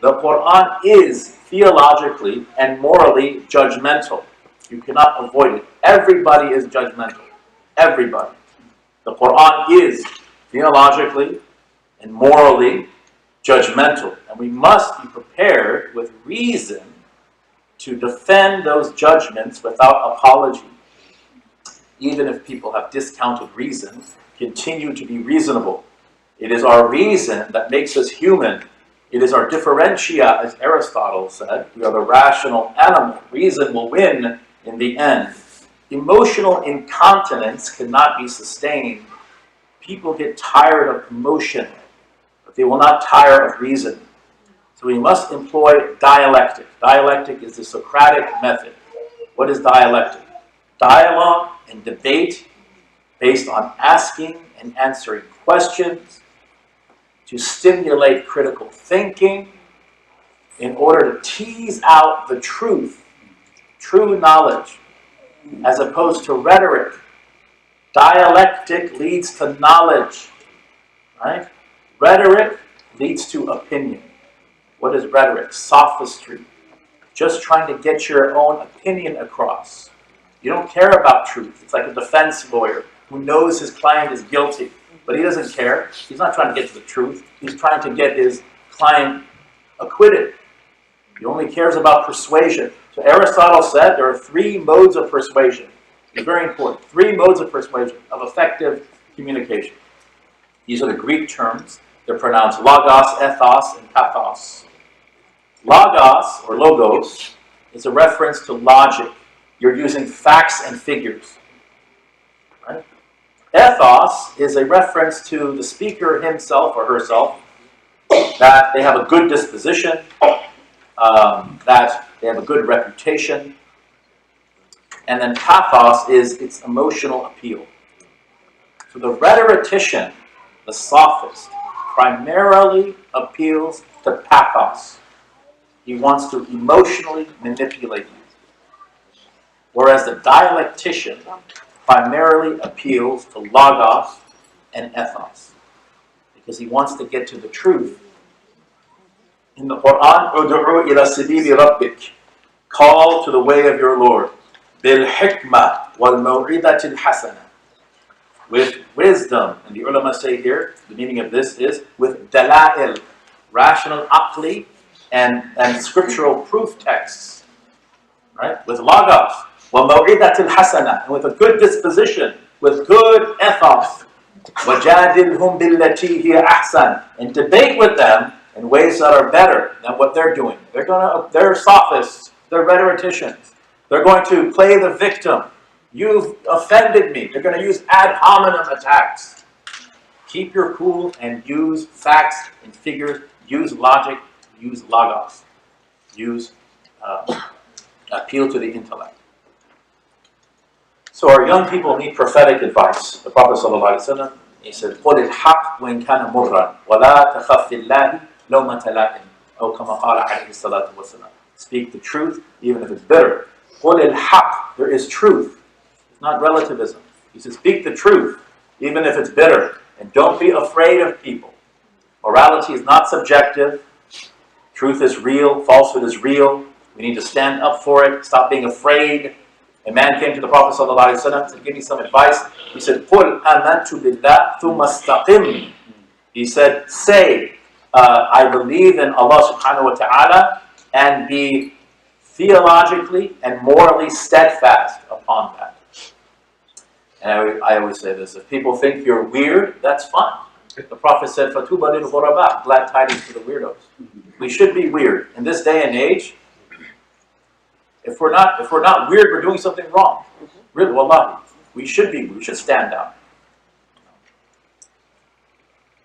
The Qur'an is theologically and morally judgmental. You cannot avoid it. Everybody is judgmental. Everybody. The Qur'an is theologically and morally judgmental. And we must be prepared with reason to defend those judgments without apology. Even if people have discounted reason, continue to be reasonable. It is our reason that makes us human. It is our differentia, as Aristotle said. We are the rational animal. Reason will win in the end. Emotional incontinence cannot be sustained. People get tired of emotion, but they will not tire of reason. So we must employ dialectic. Dialectic is the Socratic method. What is dialectic? Dialogue and debate based on asking and answering questions to stimulate critical thinking in order to tease out the truth, true knowledge, as opposed to rhetoric. Dialectic leads to knowledge, right? Rhetoric leads to opinion. What is rhetoric? Sophistry. Just trying to get your own opinion across. You don't care about truth. It's like a defense lawyer who knows his client is guilty, but he doesn't care. He's not trying to get to the truth. He's trying to get his client acquitted. He only cares about persuasion. So Aristotle said there are 3 modes of persuasion. It's very important. 3 modes of persuasion, of effective communication. These are the Greek terms. They're pronounced logos, ethos, and pathos. Logos, or logos, is a reference to logic. You're using facts and figures. Right? Ethos is a reference to the speaker himself or herself, that they have a good disposition, that they have a good reputation. And then pathos is its emotional appeal. So the rhetorician, the sophist, primarily appeals to pathos. He wants to emotionally manipulate you. Whereas the dialectician primarily appeals to logos and ethos, because he wants to get to the truth. In the Qur'an, "Ud'u ila sabili rabbik," call to the way of your Lord, bil hikmah wal maw'idatil hasana, with wisdom. And the ulama say here, the meaning of this is with dala'il, rational aqli, and scriptural proof texts, right? With logos, wa maw'idatil hasana, and with a good disposition, with good ethos. Wajadilhum billati hiya ahsan, and debate with them in ways that are better than what they're doing. They're sophists, they're rhetoricians. They're going to play the victim. You've offended me. They're going to use ad hominem attacks. Keep your cool and use facts and figures. Use logic. Use logos. Use appeal to the intellect. So our young people need prophetic advice. The Prophet ﷺ, he said, قُلِ الْحَقِّ وَإِنْ كَانَ مُرًّا وَلَا تَخَفِّ اللَّهِ لَوْمَةَ لَائِمٍ أو كما قال عليه الصلاة والسلام. Speak the truth, even if it's bitter. قُلِ الْحَقِّ, there is truth. It's not relativism. He says, speak the truth, even if it's bitter. And don't be afraid of people. Morality is not subjective. Truth is real. Falsehood is real. We need to stand up for it. Stop being afraid. A man came to the Prophet ﷺ and said, give me some advice. He said, قُلْ آمَنْتُ بِاللَّهِ ثُمَّ اسْتَقِمْ. He said, say, I believe in Allah subhanahu wa ta'ala, and be theologically and morally steadfast upon that. And I always say this, if people think you're weird, that's fine. The Prophet said, فَتُوبَ لِلْغُرَبَاءِ, glad tidings to the weirdos. We should be weird. In this day and age, if we're not weird, we're doing something wrong. Really, wallahi. We should stand out.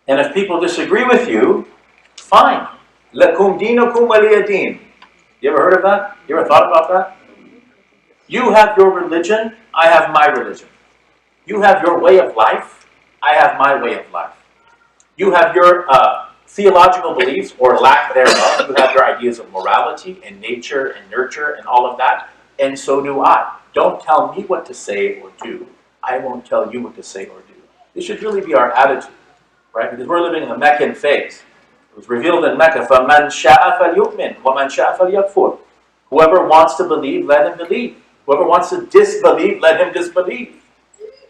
And if people disagree with you, fine. لَكُمْ دِينُكُمْ وَلِيَ دِينِ. You ever heard of that? You ever thought about that? You have your religion, I have my religion. You have your way of life, I have my way of life. You have your theological beliefs, or lack thereof. You have your ideas of morality and nature and nurture and all of that. And so do I. Don't tell me what to say or do. I won't tell you what to say or do. This should really be our attitude, right? Because we're living in the Meccan phase. It was revealed in Mecca, فَمَنْ شَاءَ فَلْيُؤْمِنْ وَمَنْ شَاءَ فَلْيَكْفُرْ. Whoever wants to believe, let him believe. Whoever wants to disbelieve, let him disbelieve.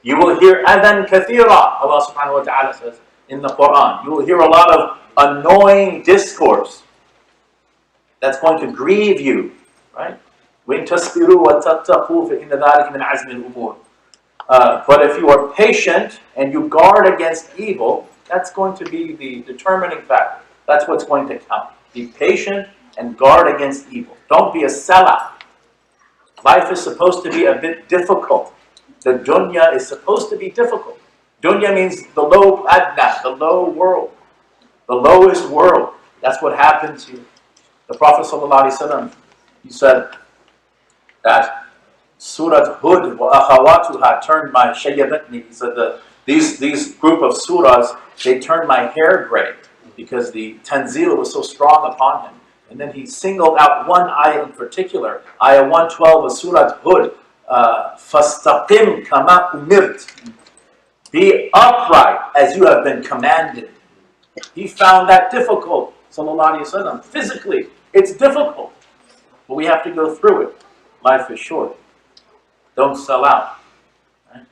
You will hear adhan kathira, Allah subhanahu wa ta'ala says in the Qur'an. You will hear a lot of annoying discourse that's going to grieve you, right? وَإِن تَصْبِرُوا وَتَتَّقُوا فَإِنَّ ذَلِكَ مِنْ عَزْمِ الْأُمُورِ. But if you are patient and you guard against evil, that's going to be the determining factor. That's what's going to count. Be patient and guard against evil. Don't be a sellout. Life is supposed to be a bit difficult. The dunya is supposed to be difficult. Dunya means the low adna, the low world. The lowest world. That's what happened to the Prophet ﷺ. He said that Surat Hud wa akhawatuha turned my shayyabatni. He said that these group of surahs, they turned my hair gray because the tanzil was so strong upon him. And then he singled out one ayah in particular, ayah 112 of Surat Hud, فَاسْتَقِمْ كَمَا أُمِرْتَ. Be upright as you have been commanded. He found that difficult, sallallahu alayhi wa sallam. Physically, it's difficult. But we have to go through it. Life is short. Don't sell out. Right?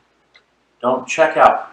Don't check out.